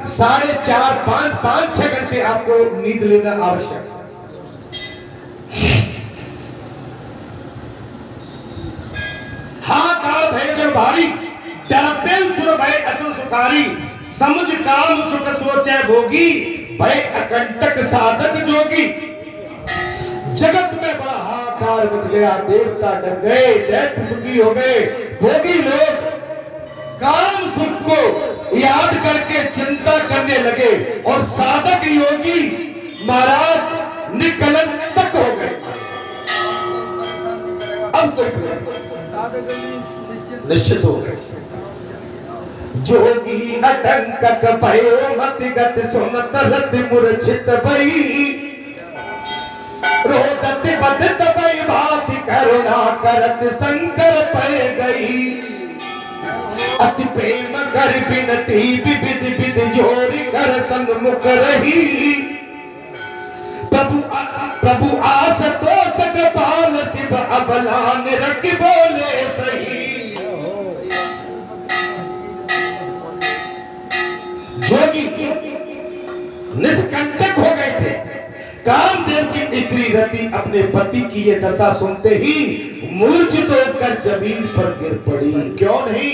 4.5 5 6 घंटे आपको नींद लेना आवश्यक है। हाकार भय जल भारी, डरते सुर भय अचल सुखारी, समझ काम सुख सोचे भोगी, भय अकंटक साधक जोगी। जगत में बड़ा हाहाकार मच गया, देवता डर गए, दैत्य सुखी हो गए, भोगी लोग काम सुख को याद करके चिंता करने लगे और साधक योगी महाराज निकलंक हो गए। अब कोई निश्चित हो गए। जोगी अटंकक भयो मति गति सुनत रति मूर्छित भई, रोदति बदत भई भांति करुणा करत शंकर पय गई। अति प्रेम कर बिनती विविध विध जोरी कर सन्मुख रही, प्रभु आस तो सक पाल शिव अबला निरख बोले सही। जोगी निष्कंटक हो गए थे। कामदेव की स्त्री रति अपने पति की ये दशा सुनते ही मूर्छित होकर जमीन पर गिर पड़ी। क्यों नहीं,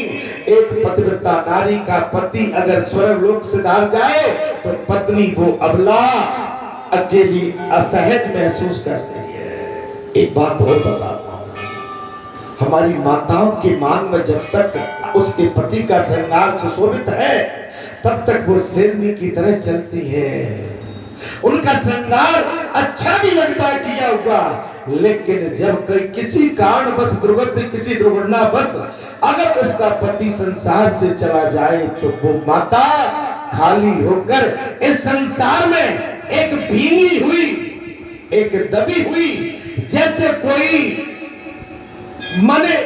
एक पतिव्रता नारी का पति अगर स्वर्गलोक से धार जाए तो पत्नी वो अबला अकेली असहज महसूस करती है। एक बात और बताता हूं, हमारी माताओं के मान में जब तक उसके पति का श्रृंगार सुशोभित है तब तक वो शेरनी की तरह चलती है, उनका श्रृंगार अच्छा भी लगता है किया हुआ। लेकिन जब कोई किसी कारण बस दुर्गति किसी दुर्घटना बस अगर उसका पति संसार से चला जाए तो वो माता खाली होकर इस संसार में एक भीगी हुई, एक दबी हुई, जैसे कोई माने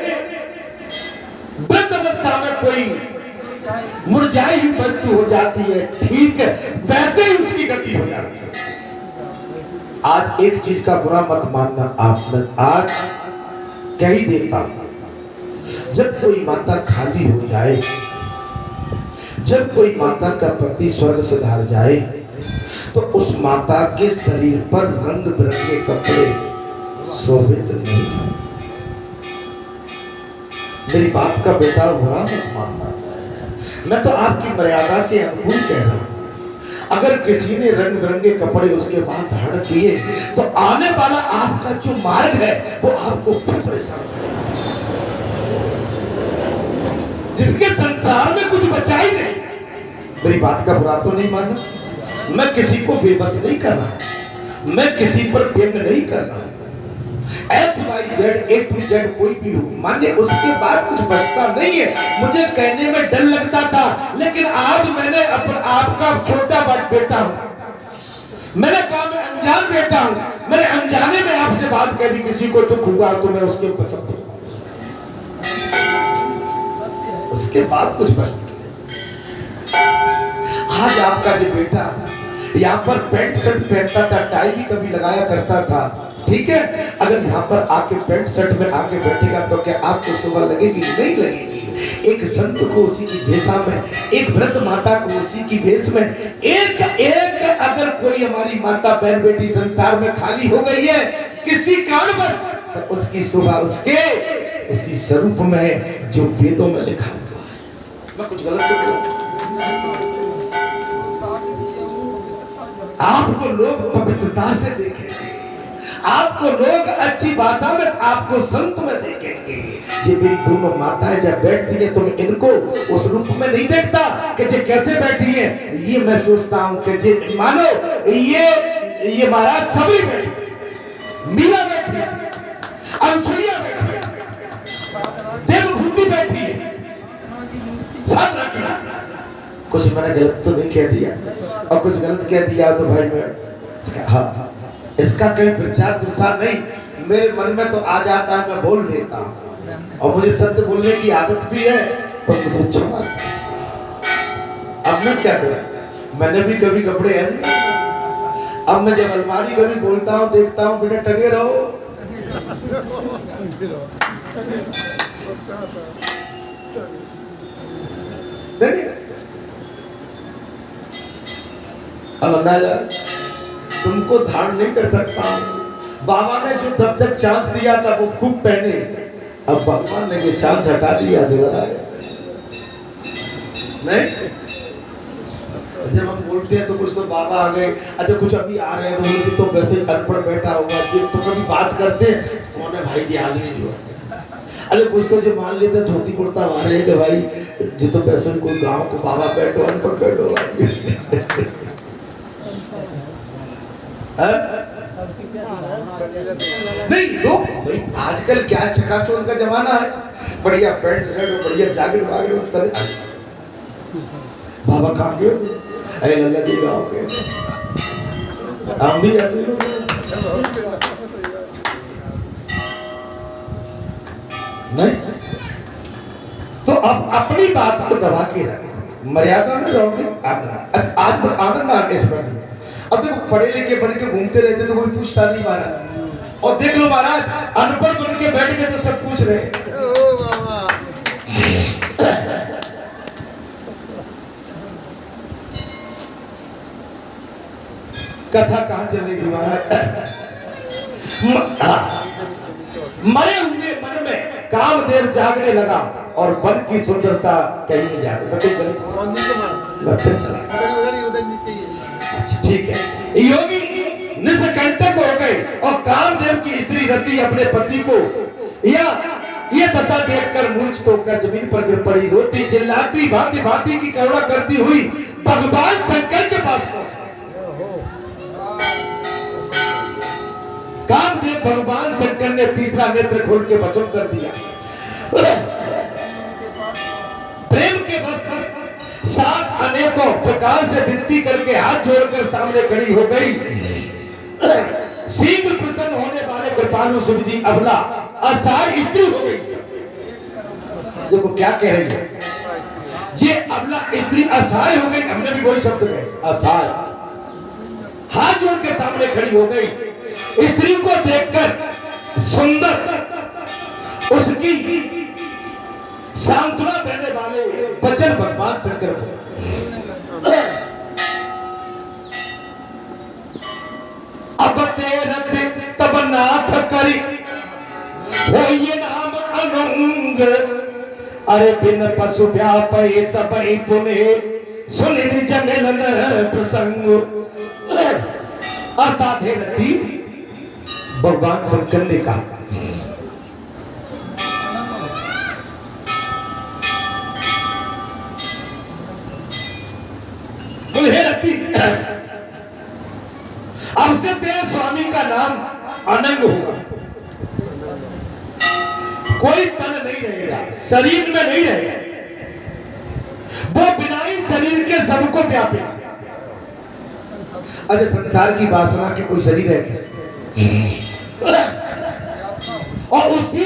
वृद्ध अवस्था में कोई मुरझाई हुई वस्तु हो जाती है, ठीक वैसे ही उसकी गति हो जाती है। आज एक चीज का बुरा मत मानना, आपने आज कह ही देता हूं, जब कोई माता खाली हो जाए, जब कोई माता का पति स्वर्ग से धार जाए तो उस माता के शरीर पर रंग बिरंगे कपड़े शोभित नहीं। मेरी बात का बेटा बुरा मत मानना, मैं तो आपकी मर्यादा के अनुकूल कह रहा हूं। अगर किसी ने रंग बिरंगे कपड़े उसके बाद धारण किए तो आने वाला आपका जो मार्ग है वो आपको फिर परेशान करेगा, जिसके संसार में कुछ बचा ही नहीं। मेरी बात का बुरा तो नहीं मानना, मैं किसी को बेबस नहीं कर रहा, मैं किसी पर व्यंग नहीं कर रहा। XYZ A to Z कोई भी हो, मानिए उसके बाद कुछ बचता नहीं है। मुझे कहने में डर लगता था, लेकिन आज मैंने अपना आपका छोटा बेटा हूं, मैंने कहा मैं अनजान बेटा हूं, मैंने अनजाने में आपसे बात कह दी, किसी को दुख हुआ तो मैं उसके ऊपर सब उसके बाद कुछ बचता नहीं। आज आपका जो बेटा यहाँ पर पैंट शर्ट पहनता था, टाई भी कभी लगाया करता था, ठीक है, अगर यहाँ पर आके पैंट शर्ट में आके बैठेगा तो क्या आपको सुबह लगेगी? नहीं लगेगी। एक संत को उसी की भेषा में, एक वृद्ध माता को उसी की भेष में, एक अगर कोई हमारी माता बहन बेटी संसार में खाली हो गई है किसी कारणवश, तो उसकी सुबह उसके उसी स्वरूप में जो वेदों में लिखा हुआ है। मैं कुछ गलत तो बोल, आपको लोग पवित्रता से देखेंगे, आपको लोग अच्छी भाषा में, आपको संत में देखेंगे। ये मेरी दोनों माताएं जब बैठती है तो मैं इनको उस रूप में नहीं देखता कि ये कैसे बैठी है, ये मैं सोचता हूं कि ये मानो ये महाराज सबरी बैठी, मीरा बैठी, अनुसुईया बैठी, देवभूति बैठी है, साथ रखना। कुछ मैंने गलत तो नहीं कह दिया, और कुछ गलत कह दिया तो भाई मैं हाँ इसका कहीं प्रचार प्रसार नहीं, मेरे मन में तो आ जाता है, मैं बोल देता हूँ, और मुझे सत्य बोलने की आदत भी है, पर मुझे क्षमा। अब मैं क्या करूं, मैंने भी कभी कपड़े ऐसे, अब मैं जब अलमारी कभी बोलता हूँ देखता हूँ, बेटा टंगे रहो, अब अंदाजा तुमको धारण नहीं कर सकता हूं। बाबा ने जो तब तक चांस दिया था वो खूब पहने, अब भगवान ने ये चांस हटा दिया नहीं। जब हम बोलते हैं तो कुछ तो बाबा आ गए, अच्छा कुछ अभी आ रहे हैं तो बोलते तो वैसे अनपढ़ बैठा होगा जो तो कभी बात करते हैं कौन है भाई जी आदमी जो है। अरे कुछ तो जो मान लेते हैं धोती कुर्ता हमारे कि भाई जी तो पैसे कोई गांव को बाबा बैठो अनपढ़ बैठो नहीं लोग भाई आजकल क्या चकाचौंध का जमाना है, बढ़िया पैंट शर्ट बढ़िया जैकेट वागेट बाबा कहाँ गए? अरे लल्ला जी गाँव के हम भी आते लोग नहीं। तो अब अपनी बात को दबा के रखें, मर्यादा में रहोगे अच्छा आज आनंद आ इस पर। अब देखो पढ़े लिखे बन के घूमते रहते तो कोई पूछता नहीं महाराज, और देख लो महाराज अनपढ़ बन के बैठ के तो सब पूछ रहे। कथा कहां चल रही थी महाराज? मरे हुए मन में कामदेव जागने लगा और वन की सुंदरता कहीं नहीं जाती। ठीक है, योगी निष्कंटक हो गए और कामदेव की स्त्री रति अपने पति को या ये दशा देखकर मूर्छित होकर जमीन पर गिर पड़ी, रोती चिल्लाती भांति भांति की करुणा करती हुई भगवान शंकर के पास पहुंची। कामदेव भगवान शंकर ने तीसरा नेत्र खोल के भस्म कर दिया। प्रेम के बस साथ अनेकों प्रकार से विनती करके हाथ जोड़कर सामने खड़ी हो गई। शीघ्र प्रसन्न होने वाले कृपालु शिव जी अबला असहाय स्त्री हो गई। देखो क्या कह रही है, ये अबला स्त्री असहाय हो गई। हमने भी वही शब्द कहे असहाय। हाथ जोड़ के सामने खड़ी हो गई। स्त्री को देखकर सुंदर उसकी सांत्वना देने वाले वचन भगवान शंकर को अब तेरत तब नाथ करी हो ये नाम अनुंग, अरे बिन पशु व्यापे सबई पुने सुनि निज मिलन प्रसंग। अर्थात हे रति भगवान शंकर ने कहा हे रति अब से तेरे स्वामी का नाम अनंग होगा। कोई तन नहीं रहेगा, शरीर में नहीं रहेगा, वो बिना ही शरीर के सबको व्यापेगा। अरे संसार की वासना के कोई शरीर है क्या? और उसी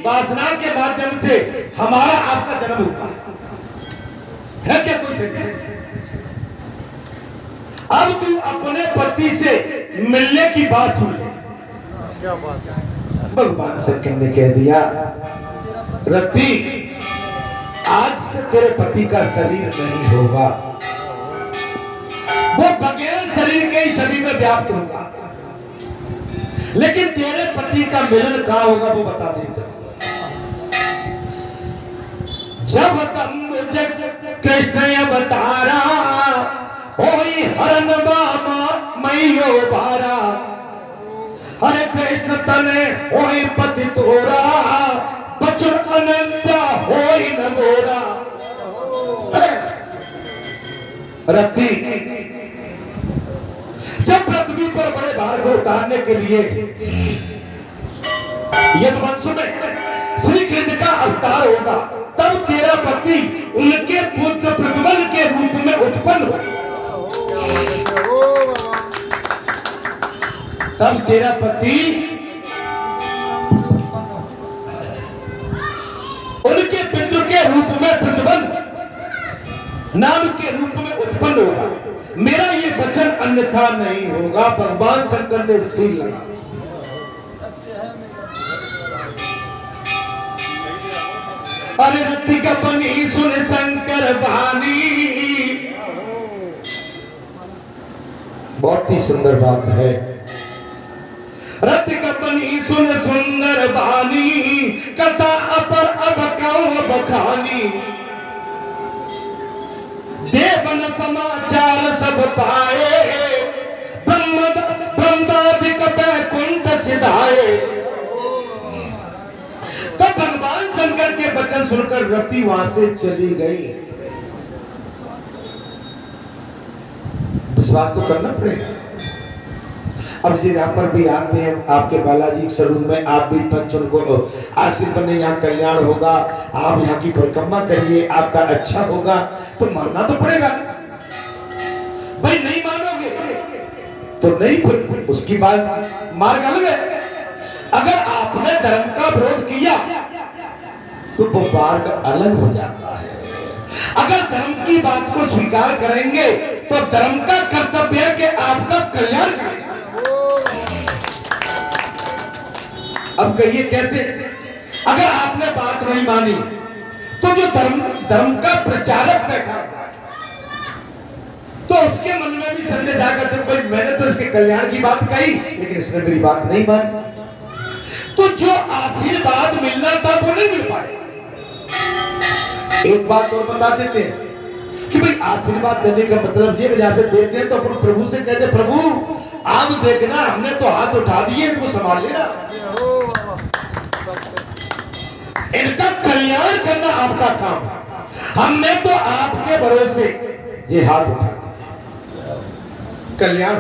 वासना के माध्यम से हमारा आपका जन्म होगा है क्या कोई शरीर? अब तू अपने पति से मिलने की बात सुन ले। क्या बात है? भगवान शंकर ने कह दिया रति आज से तेरे पति का शरीर नहीं होगा, वो बगैर शरीर के ही सभी में व्याप्त होगा। लेकिन तेरे पति का मिलन कहां होगा वो बता देता। जब तंबुज कृष्ण अवतारा होई हरन बाबा मैयो बारा, हरे कृष्ण तने होई पति तोरा बचन अनंता होई न मोरा। रति जब पृथ्वी पर बड़े भार को उतारने के लिए यदुवंश में श्री कृष्ण का अवतार होगा, तब तेरा पति उनके पुत्र प्रद्युम्न के रूप में उत्पन्न होगा। तब तेरा पति उनके पितृ के रूप में प्रद्युम्न नाम के रूप में उत्पन्न होगा। मेरा ये वचन अन्यथा नहीं होगा। भगवान शंकर ने सील लगा। अरे रति का बनी सुन शंकर बानी, बहुत ही सुंदर बात है। रत कपनी सुन सुंदर बानी, कथा अपर अब कौन बखानी। देवन समाचार सब पाए, ब्रह्मादिक बैकुंठ सिधाए। तब भगवान शंकर के वचन सुनकर रति वहां से चली गई। विश्वास तो करना पड़ेगा। अब ये यहाँ पर भी आते हैं आपके बालाजी के स्वरूप में, आप भी पंच उनको आशीर्वाद बने, यहाँ कल्याण होगा, आप यहाँ की परिक्रमा करिए, आपका अच्छा होगा, तो मानना तो पड़ेगा। भाई नहीं मानोगे तो नहीं, फिर उसकी बात मार्ग अलग है। अगर आपने धर्म का विरोध किया तो वो मार्ग अलग हो जाता है। अगर धर्म की बात को स्वीकार करेंगे तो धर्म का कर्तव्य है कि आपका कल्याण करें। अब कहिए कैसे? अगर आपने बात नहीं मानी तो जो धर्म का प्रचारक बैठा तो उसके मन में भी संदेह जागा, तो भाई मैंने तो इसके कल्याण की बात कही लेकिन इसने मेरी बात नहीं मानी, तो जो आशीर्वाद मिलना था वो नहीं मिल पाए। एक बात और बता देते हैं कि भाई आशीर्वाद देने का मतलब ये कि जैसे देते हैं तो अपन प्रभु से कहते प्रभु आप देखना हमने तो हाथ उठा दिए, इनको संभाल लेना, इनका कल्याण करना आपका काम है। हमने तो आपके भरोसे ये हाथ उठा दिए, कल्याण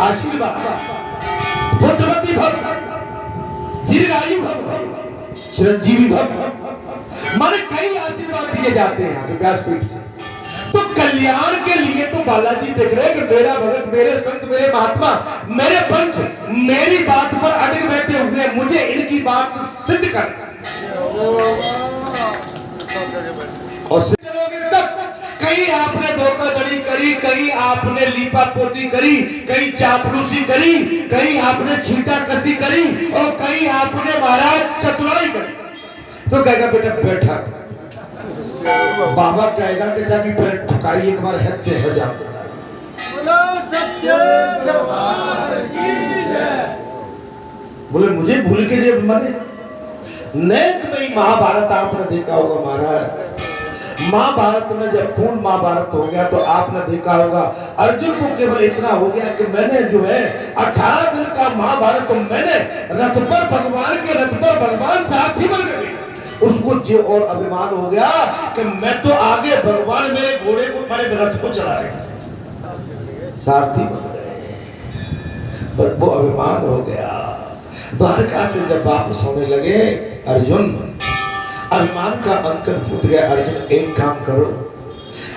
आशीर्वाद पुत्रवती भव, दीर्घायु भव, चिरंजीवी भव, माने कई आशीर्वाद दिए जाते हैं यहाँ से व्यासपीठ से। तो कल्याण के लिए तो बालाजी देख रहे हैं कि मेरा भगत, मेरे संत, मेरे महात्मा, मेरे पंच मेरी बात पर अटक बैठे हुए, मुझे इनकी बात सिद्ध करनी और चलोगे तब। कहीं आपने धोखाधड़ी करी, कहीं आपने लीपा पोती करी, कहीं चापलूसी करी, कहीं आपने छीटा कसी करी और कहीं आपने महाराज चतुराई करी, तो कहेगा बेटा बैठा, बाबा कहेगा कि जाके पैर ठुकाई एक बार है जा। बोले मुझे भूल के जब मरे नेक नहीं। महाभारत आपने देखा होगा महाराज, महाभारत में जब पूर्ण महाभारत हो गया तो आपने देखा होगा अर्जुन को केवल इतना हो गया कि मैंने जो है 18 दिन का महाभारत तो मैंने रथ पर भगवान के रथ पर भगवान सारथी बन गए। उसको जो और अभिमान हो गया कि मैं तो आगे भगवान मेरे घोड़े को मेरे रथ को चला रहे, सारथी बन गए, वो अभिमान हो गया। द्वारका से जब वापस होने लगे अर्जुन, अभिमान का अंकर फूट गया। अर्जुन एक काम करो,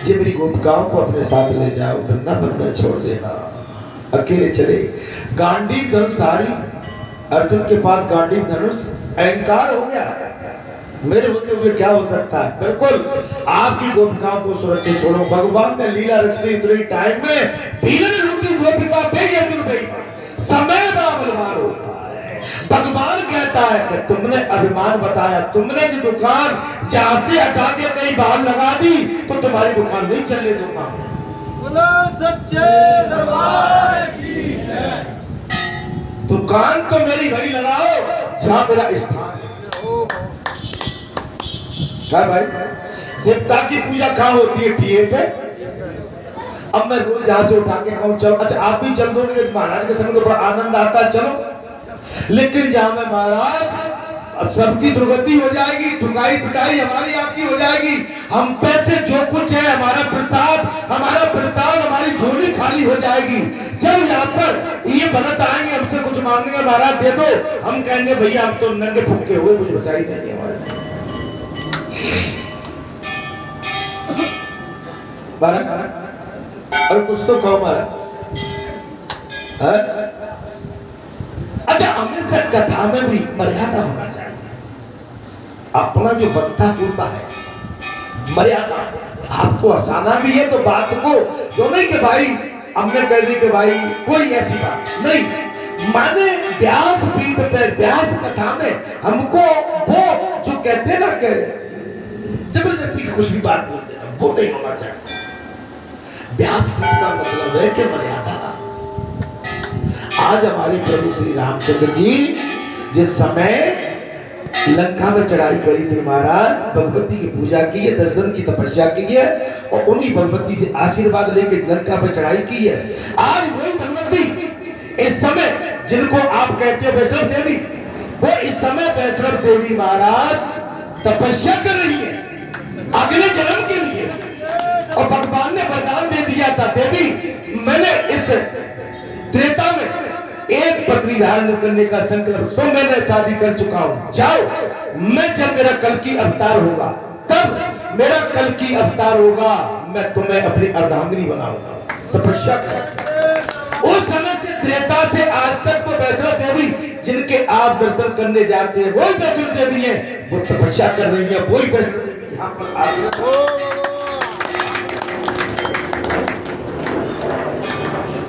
जे मेरी गोपिकाओं को अपने साथ ले जाओ, वृंदावन में छोड़ देना, अकेले चले। गांडीव धनुषधारी अर्जुन के पास गांडीव धनुष, अहंकार हो गया, मेरे होते हुए क्या हो सकता है। बिल्कुल आपकी गोपिकाओं को सुरक्षित छोड़ो। भगवान ने लीला रचती इतने टाइम में भीलन रूपी गोपिका पे अर्जुन पे समय का बलवान होता है। भगवान कहता है कि तुमने अभिमान बताया, तुमने जो दुकान जहां से हटा के कहीं बाहर लगा दी तो तुम्हारी दुकान नहीं चलने दूंगा। बोलो सच्चे दरबार की जय। दुकान तो मेरी वही लगाओ जहां मेरा स्थान है। क्या भाई, देवता की पूजा कहाँ होती है? ठिए पे। अब मैं रोज यहाँ से उठा के कहूँ चलो, अच्छा आप भी चल दोगे महाराज के संग तो बड़ा आनंद आता है, चलो। लेकिन जहाँ में महाराज सबकी दुर्गति हो जाएगी, ठुकाई पिटाई हमारी आपकी हो जाएगी, हम पैसे जो कुछ है हमारा प्रसाद हमारी झोली खाली हो जाएगी। जब यहाँ पर ये भगत आएंगे हमसे कुछ मांगेंगे, महाराज दे दो, हम कहेंगे भैया हम तो नंगे फुक्के हुए, कुछ बचा ही नहीं हमारे। और कुछ तो कहो महाराज। अच्छा, हमेशा कथा में भी मर्यादा होना चाहिए। अपना जो बत्ता होता है मर्यादा, आपको हंसाना भी है तो बात को जो नहीं कि भाई हमने कह दी कि भाई कोई ऐसी बात नहीं, माने व्यास पीठ पे व्यास कथा में हमको वो जो कहते हैं ना कि जबरदस्ती की कुछ भी बात बोलते हैं वो नहीं होना चाहिए। व्यासपीठ का मतलब है कि मर्यादा। आज हमारे प्रभु श्री रामचंद्र जी जिस समय लंका में चढ़ाई करी थी महाराज, भगवती की पूजा की है, 10 दिन की तपस्या की है और उन्हीं भगवती से आशीर्वाद लेकर लंका पर चढ़ाई की है। आज वही भगवती इस समय जिनको आप कहते हो वैष्णव देवी, वो इस समय वैष्णव देवी महाराज तपस्या कर रही है अगले जन्म के लिए। और भगवान ने वरदान दे दिया था, देवी मैंने इस त्रेता में एक पत्नी धारण करने का संकल्प, सो मैंने शादी कर चुका हूं, जाओ मैं जब मेरा कल की अवतार होगा, तब मेरा कल की अवतार होगा, मैं तुम्हें अपनी अर्धांगिनी बनाऊंगा। तपस्या कर। उस समय से त्रेता से आज तक वो वैष्णो देवी जिनके आप दर्शन करने जाते हैं वही वैष्णो देवी है, वो तपस्या कर रही है, वही वैष्णो देवी यहाँ पर आ गई।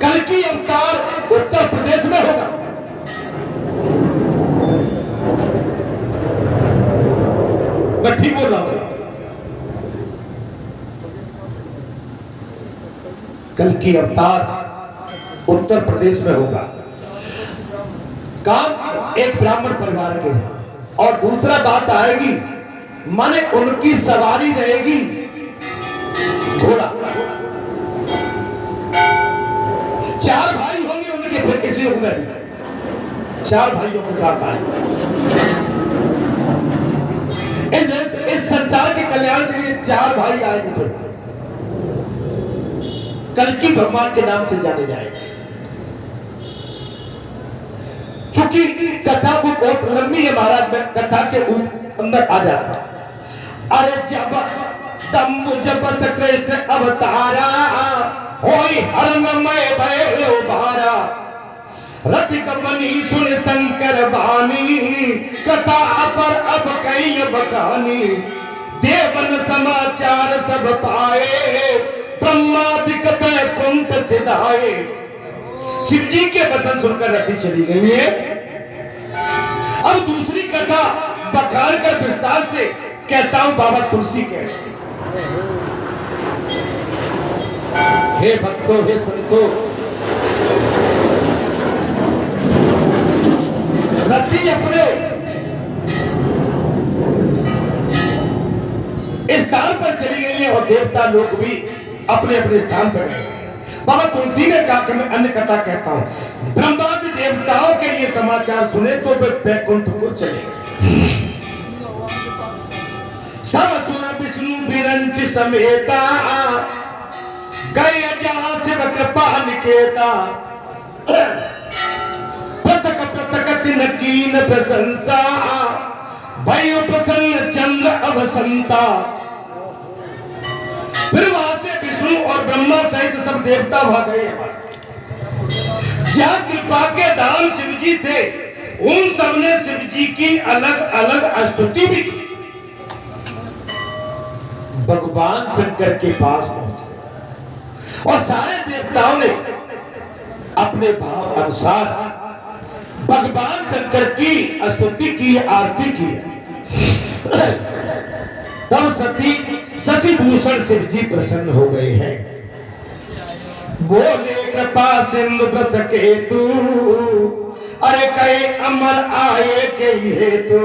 कल की अवतार उत्तर प्रदेश में होगा। मैं ठीक बोल रहा हूं? कल की अवतार उत्तर प्रदेश में होगा। काम एक ब्राह्मण परिवार के हैं। और दूसरा बात आएगी, माने उनकी सवारी रहेगी घोड़ा। 4 भाई होंगे उनके, फिर इस युग में 4 भाइयों के साथ आए। इस संसार के कल्याण के लिए 4 भाई आएंगे, फिर कल्कि भगवान के नाम से जाने जाएंगे। क्योंकि कथा वो बहुत लंबी है महाराज, मैं कथा के अंदर आ जाता। अरे जब कृष्ण अवतारा होई हरमय भयो भारा, रथ कपनी सुन शंकर बानी, कथा पर अब कई बखानी, देवन समाचार सब पाए, ब्रह्मादिक बैकुंठ सिधाए। शिव जी के वचन सुनकर रथी चली गई है। अब दूसरी कथा बखान कर विस्तार से कहता हूं बाबा तुलसी के। हे भक्तों, हे संतों, रथी अपने स्थान पर चली गई है और देवता लोग भी अपने अपने स्थान पर गए। बाबा तुलसी ने कहा कि मैं अन्य कथा कहता हूं। ब्रह्मादि देवताओं के लिए समाचार सुने तो वे बैकुंठ को चले गए। सब सुन विष्णु विरंच समेता, गए जहां शिव कृपा निकेता, पृथक पृथक तिन कीन प्रशंसा, भयो प्रसन्न चंद्र अवसंता। फिर वहां से विष्णु और ब्रह्मा सहित सब देवता भाग गए। जहां कृपा के दान शिव जी थे, उन सब ने शिव जी की अलग अलग स्तुति भी की। भगवान शंकर के पास पहुंचे और सारे देवताओं ने अपने भाव अनुसार भगवान शंकर की स्तुति की, आरती की। तब सती शशि भूषण शिव जी प्रसन्न हो गए हैं। बोले कृपा सिंधु बस के तू, अरे कहे अमर आए के हेतु,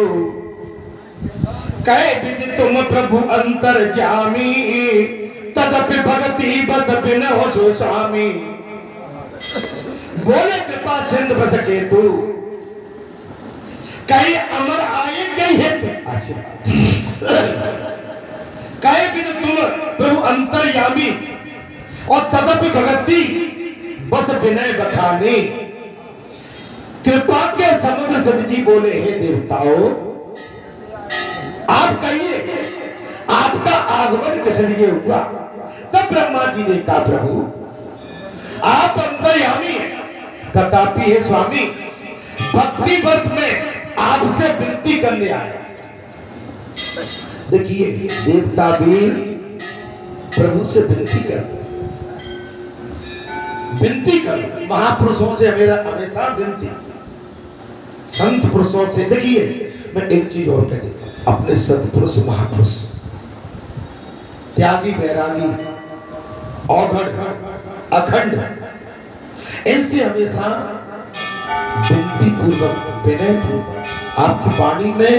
कहे विधि तुम प्रभु अंतर जामी, तदपि भक्ति बस बिन हो सो स्वामी। बोले कृपा सिंधु बस के तू, कहे अमर आए के हेतु, कहे विधि तुम प्रभु अंतर्यामी, और तदपि भक्ति बस विनय बखानी। कृपा के समुद्र शिव जी बोले, हे देवताओं, आप कहिए आपका आगमन किस लिए हुआ? तब ब्रह्मा जी ने कहा, प्रभु आप अंतर्यामी हैं, तथापि हे स्वामी, भक्ति बस में आपसे विनती करने आए। देखिए, देवता भी प्रभु से विनती करते, विनती कर। महापुरुषों से मेरा हमेशा विनती, संत पुरुषों से। देखिए, मैं एक चीज और कह देता हूं, अपने सत्पुरुष महापुरुष त्यागी वैरागी औघड़, अखंड, इनसे हमेशा विनती पूर्वक, विनय पूर्वक आपकी वाणी में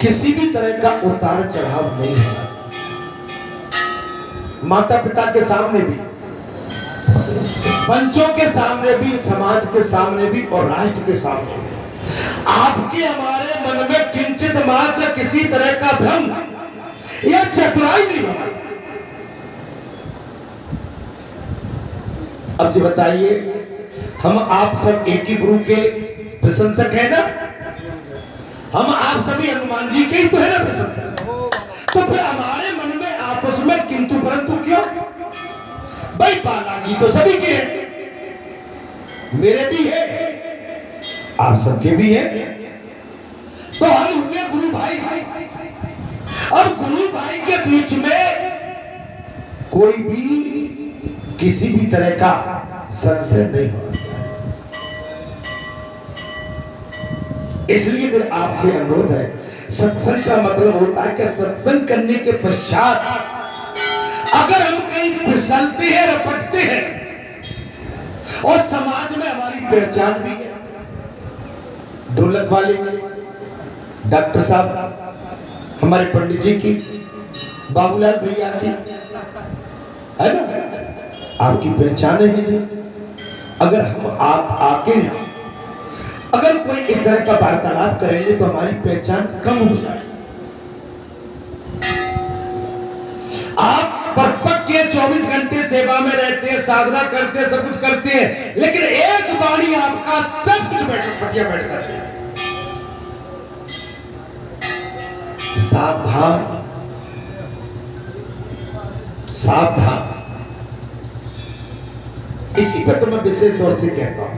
किसी भी तरह का उतार चढ़ाव नहीं होना चाहिए। माता पिता के सामने भी, पंचों के सामने भी, समाज के सामने भी और राष्ट्र के सामने भी आपके हमारे मन में किंचित मात्र किसी तरह का भ्रम या चतुराई नहीं होना चाहिए। अब जी बताइए, हम आप सब एक ही गुरु के प्रशंसक हैं ना? हम आप सभी हनुमान जी के ही तो है ना प्रशंसक? तो फिर हमारे मन में आपस में किंतु परंतु क्यों? भाई बालाजी तो सभी के हैं, मेरे भी है, आप सबके भी है, तो हम हुए गुरु भाई। अब गुरु भाई के बीच में कोई भी किसी भी तरह का संशय नहीं होना। इसलिए मेरा आपसे अनुरोध है, सत्संग का मतलब होता है कि सत्संग करने के पश्चात अगर हम कहीं फिसलते हैं, रपटते हैं और समाज में हमारी पहचान भी है, ढोलक वाले की, डॉक्टर साहब, हमारे पंडित जी की, बाबूलाल भैया की, है ना, आपकी पहचान है जी। अगर हम आप आके अगर कोई इस तरह का वार्तालाप करेंगे तो हमारी पहचान कम हो जाएगी। आप परफेक्ट के 24 घंटे सेवा में रहते हैं, साधना करते हैं, सब कुछ करते हैं, लेकिन एक वाणी आपका सब कुछ पटिया बैठ करते हैं। सावधान, सावधान। इसी पर तो मैं विशेष तौर से कहता हूं,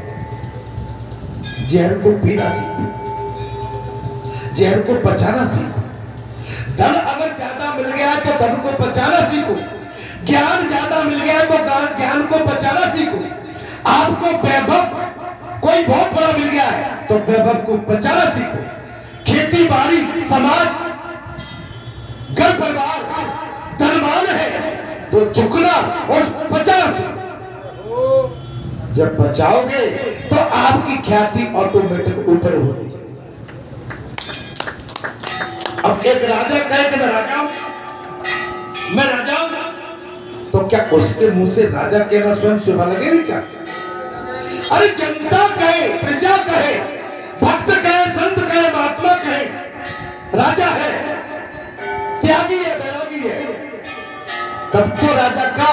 जहर को पीना सीखो, जहर को पचाना सीखो। धन अगर ज्यादा मिल गया तो धन को पचाना सीखो, ज्ञान ज्यादा मिल गया तो ज्ञान को पचाना सीखो। आपको वैभव कोई बहुत बड़ा मिल गया है तो वैभव को पचाना सीखो। खेती बाड़ी, समाज, घर परिवार धनवान है तो झुकना और पचाना सीखो। जब बचाओगे तो आपकी ख्याति ऑटोमेटिक ऊपर होगी। अब एक राजा कहे कि मैं राजा हूं, मैं राजा हूं, तो क्या उसके मुंह से राजा कहना स्वयं शोभा लगेगी क्या? अरे जनता कहे, प्रजा कहे, भक्त कहे, संत कहे, महात्मा कहे, राजा है, त्यागी है, बैरागी है, तब तो राजा का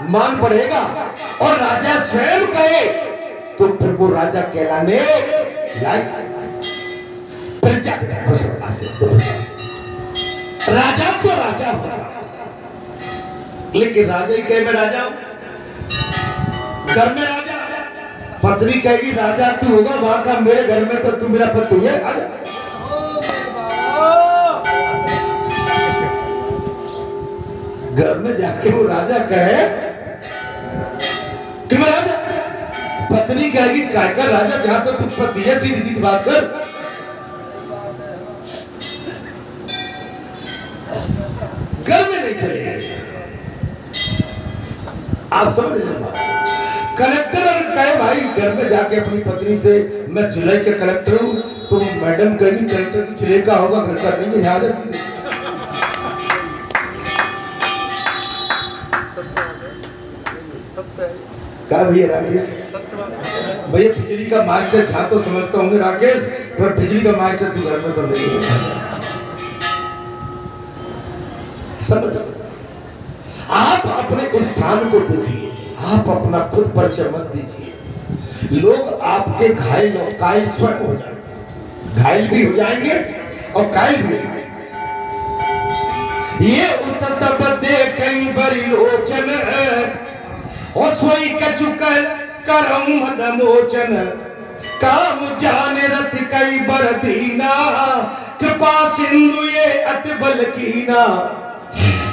मान बढ़ेगा। और राजा स्वयं कहे तो फिर वो राजा कहलाने लायक। प्रजा राजा तो राजा होगा, लेकिन राजा ही कहे मैं राजा हूं। घर में राजा, पत्नी कहेगी राजा तू होगा वहां का, मेरे घर में तो तू मेरा पति है, आजा। घर में जाके वो राजा कहे कि मैं राजा, पत्नी कहेगी काय का राजा, जहां तो तू पति है, सीधी सीधी बात कर। घर में नहीं चलेगा। आप समझ रहे हैं? कलेक्टर अगर कहे भाई घर में जाके अपनी पत्नी से मैं जिले के कलेक्टर हूं, तो मैडम कहेगी कलेक्टर की जिले का होगा, घर का नहीं है, सीधे। क्या भैया राकेश, भैया बिजली का मास्टर जहां तो समझता होंगे राकेश, पर बिजली का मास्टर तू घर में तो नहीं समझ। आप अपने स्थान को देखिए, आप अपना खुद परिचय मत दीजिए। लोग आपके घायल और कायल स्वयं हो जाएंगे, घायल भी हो जाएंगे और कायल भी हो जाएंगे। ये उत्सव दे कई बड़ी लोचन और सोई कचुकल करम मदमोचन, काम जान रथ कई बरदीना, कृपा सिंधु ये अति बल कीना।